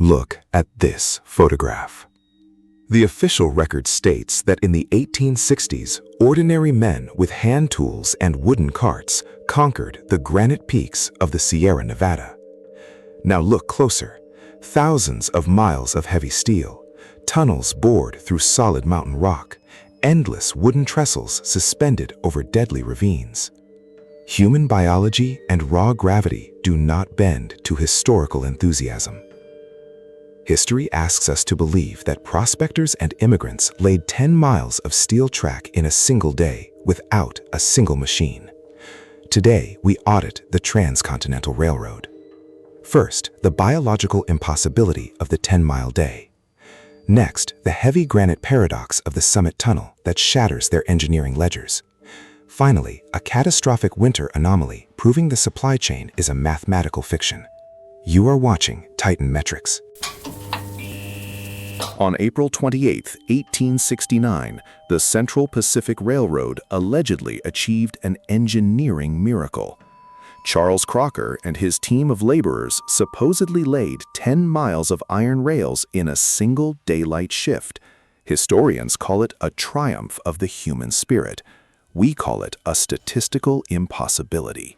Look at this photograph. The official record states that in the 1860s, ordinary men with hand tools and wooden carts conquered the granite peaks of the Sierra Nevada. Now look closer. Thousands of miles of heavy steel, tunnels bored through solid mountain rock, endless wooden trestles suspended over deadly ravines. Human biology and raw gravity do not bend to historical enthusiasm. History asks us to believe that prospectors and immigrants laid 10 miles of steel track in a single day without a single machine. Today, we audit the Transcontinental Railroad. First, the biological impossibility of the 10-mile day. Next, the heavy granite paradox of the Summit Tunnel that shatters their engineering ledgers. Finally, a catastrophic winter anomaly proving the supply chain is a mathematical fiction. You are watching Titan Metrics. On April 28, 1869, the Central Pacific Railroad allegedly achieved an engineering miracle. Charles Crocker and his team of laborers supposedly laid 10 miles of iron rails in a single daylight shift. Historians call it a triumph of the human spirit. We call it a statistical impossibility.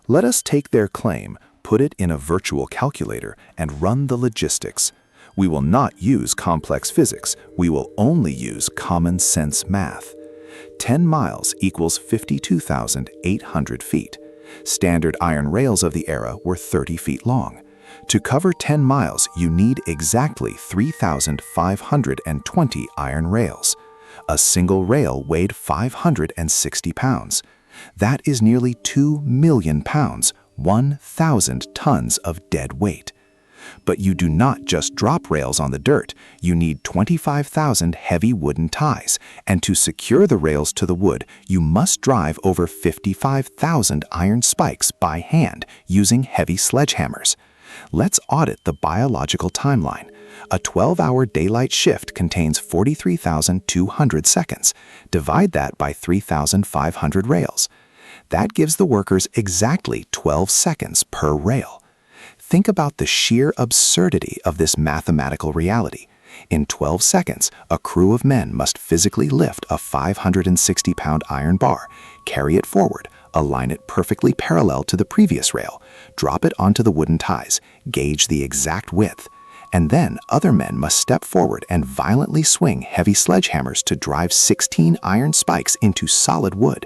Let us take their claim, put it in a virtual calculator, and run the logistics. We will not use complex physics. We will only use common sense math. 10 miles equals 52,800 feet. Standard iron rails of the era were 30 feet long. To cover 10 miles, you need exactly 3,520 iron rails. A single rail weighed 560 pounds. That is nearly 2 million pounds, 1,000 tons of dead weight. But you do not just drop rails on the dirt. You need 25,000 heavy wooden ties, and to secure the rails to the wood, you must drive over 55,000 iron spikes by hand using heavy sledgehammers. Let's audit the biological timeline. A 12-hour daylight shift contains 43,200 seconds. Divide that by 3,500 rails. That gives the workers exactly 12 seconds per rail. Think about the sheer absurdity of this mathematical reality. In 12 seconds, a crew of men must physically lift a 560-pound iron bar, carry it forward, align it perfectly parallel to the previous rail, drop it onto the wooden ties, gauge the exact width, and then other men must step forward and violently swing heavy sledgehammers to drive 16 iron spikes into solid wood.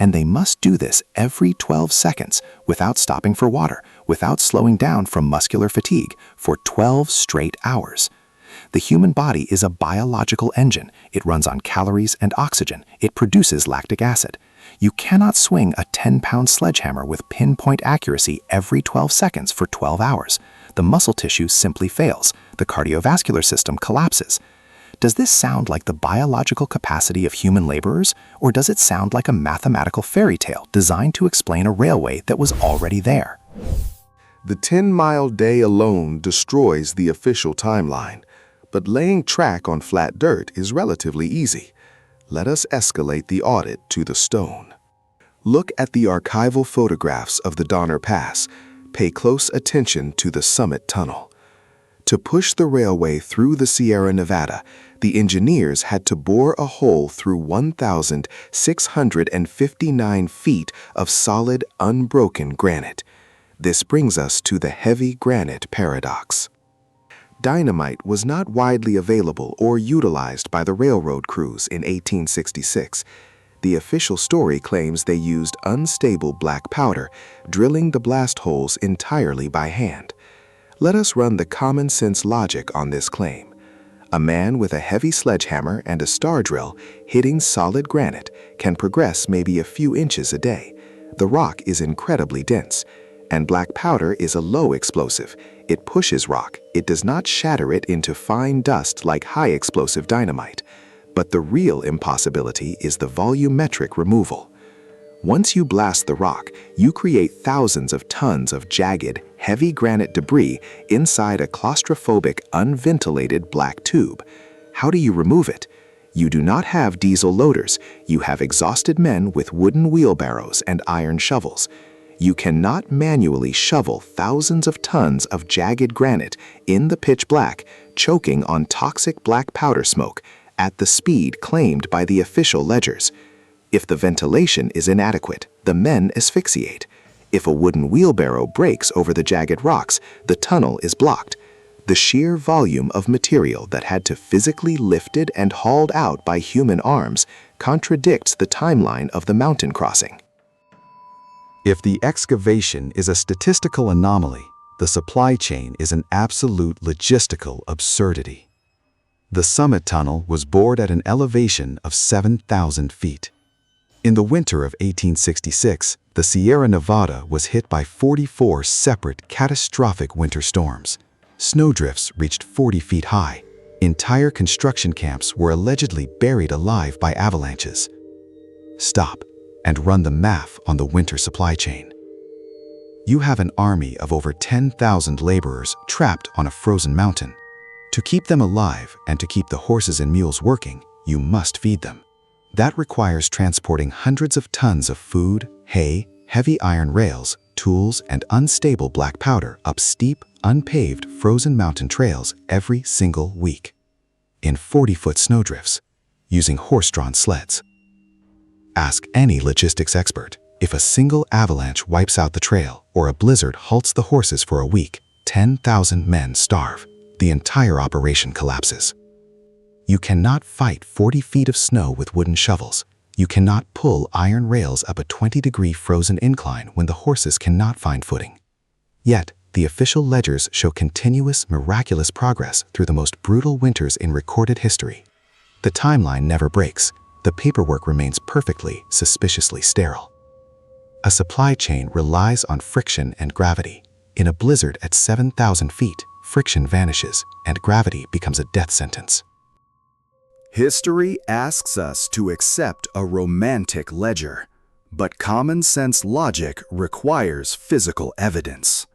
And they must do this every 12 seconds without stopping for water, without slowing down from muscular fatigue, for 12 straight hours. The human body is a biological engine. It runs on calories and oxygen. It produces lactic acid. You cannot swing a 10-pound sledgehammer with pinpoint accuracy every 12 seconds for 12 hours. The muscle tissue simply fails. The cardiovascular system collapses. Does this sound like the biological capacity of human laborers, or does it sound like a mathematical fairy tale designed to explain a railway that was already there? The 10-mile day alone destroys the official timeline, but laying track on flat dirt is relatively easy. Let us escalate the audit to the stone. Look at the archival photographs of the Donner Pass. Pay close attention to the Summit Tunnel. To push the railway through the Sierra Nevada, the engineers had to bore a hole through 1,659 feet of solid, unbroken granite. This brings us to the heavy granite paradox. Dynamite was not widely available or utilized by the railroad crews in 1866. The official story claims they used unstable black powder, drilling the blast holes entirely by hand. Let us run the common sense logic on this claim. A man with a heavy sledgehammer and a star drill hitting solid granite can progress maybe a few inches a day. The rock is incredibly dense, and black powder is a low explosive. It pushes rock. It does not shatter it into fine dust like high explosive dynamite. But the real impossibility is the volumetric removal. Once you blast the rock, you create thousands of tons of jagged, heavy granite debris inside a claustrophobic, unventilated black tube. How do you remove it? You do not have diesel loaders. You have exhausted men with wooden wheelbarrows and iron shovels. You cannot manually shovel thousands of tons of jagged granite in the pitch black, choking on toxic black powder smoke at the speed claimed by the official ledgers. If the ventilation is inadequate, the men asphyxiate. If a wooden wheelbarrow breaks over the jagged rocks, the tunnel is blocked. The sheer volume of material that had to physically lifted and hauled out by human arms contradicts the timeline of the mountain crossing. If the excavation is a statistical anomaly, the supply chain is an absolute logistical absurdity. The summit tunnel was bored at an elevation of 7,000 feet. In the winter of 1866, the Sierra Nevada was hit by 44 separate catastrophic winter storms. Snowdrifts reached 40 feet high. Entire construction camps were allegedly buried alive by avalanches. Stop and run the math on the winter supply chain. You have an army of over 10,000 laborers trapped on a frozen mountain. To keep them alive and to keep the horses and mules working, you must feed them. That requires transporting hundreds of tons of food, hay, heavy iron rails, tools, and unstable black powder up steep, unpaved, frozen mountain trails every single week. In 40-foot snowdrifts, using horse-drawn sleds. Ask any logistics expert. If a single avalanche wipes out the trail or a blizzard halts the horses for a week, 10,000 men starve. The entire operation collapses. You cannot fight 40 feet of snow with wooden shovels. You cannot pull iron rails up a 20-degree frozen incline when the horses cannot find footing. Yet, the official ledgers show continuous, miraculous progress through the most brutal winters in recorded history. The timeline never breaks. The paperwork remains perfectly, suspiciously sterile. A supply chain relies on friction and gravity. In a blizzard at 7,000 feet, friction vanishes and gravity becomes a death sentence. History asks us to accept a romantic ledger, but common sense logic requires physical evidence.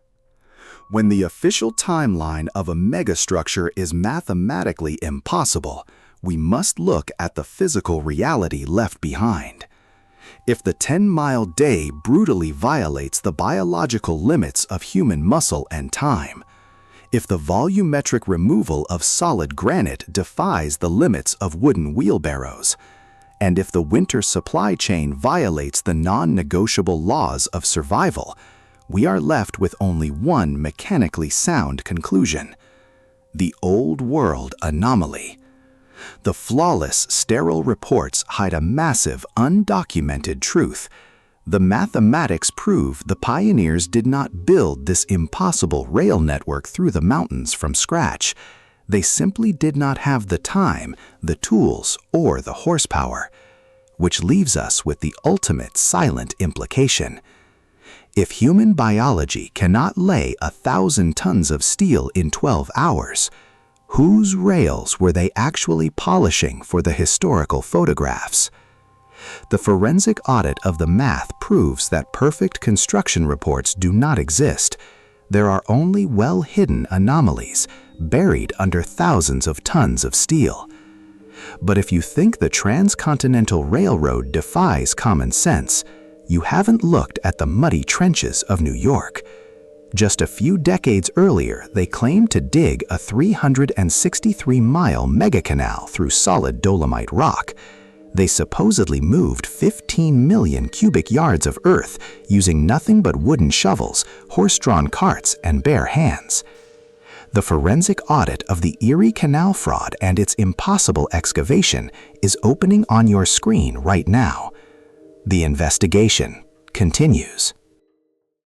When the official timeline of a megastructure is mathematically impossible, we must look at the physical reality left behind. If the 10-mile day brutally violates the biological limits of human muscle and time, if the volumetric removal of solid granite defies the limits of wooden wheelbarrows, and if the winter supply chain violates the non-negotiable laws of survival, we are left with only one mechanically sound conclusion: the old world anomaly. The flawless, sterile reports hide a massive, undocumented truth. The mathematics prove the pioneers did not build this impossible rail network through the mountains from scratch. They simply did not have the time, the tools, or the horsepower. Which leaves us with the ultimate silent implication. If human biology cannot lay 1,000 tons of steel in 12 hours, whose rails were they actually polishing for the historical photographs? The forensic audit of the math proves that perfect construction reports do not exist. There are only well-hidden anomalies, buried under thousands of tons of steel. But if you think the Transcontinental Railroad defies common sense, you haven't looked at the muddy trenches of New York. Just a few decades earlier, they claimed to dig a 363-mile megacanal through solid dolomite rock. They supposedly moved 15 million cubic yards of earth using nothing but wooden shovels, horse-drawn carts, and bare hands. The forensic audit of the Erie Canal fraud and its impossible excavation is opening on your screen right now. The investigation continues.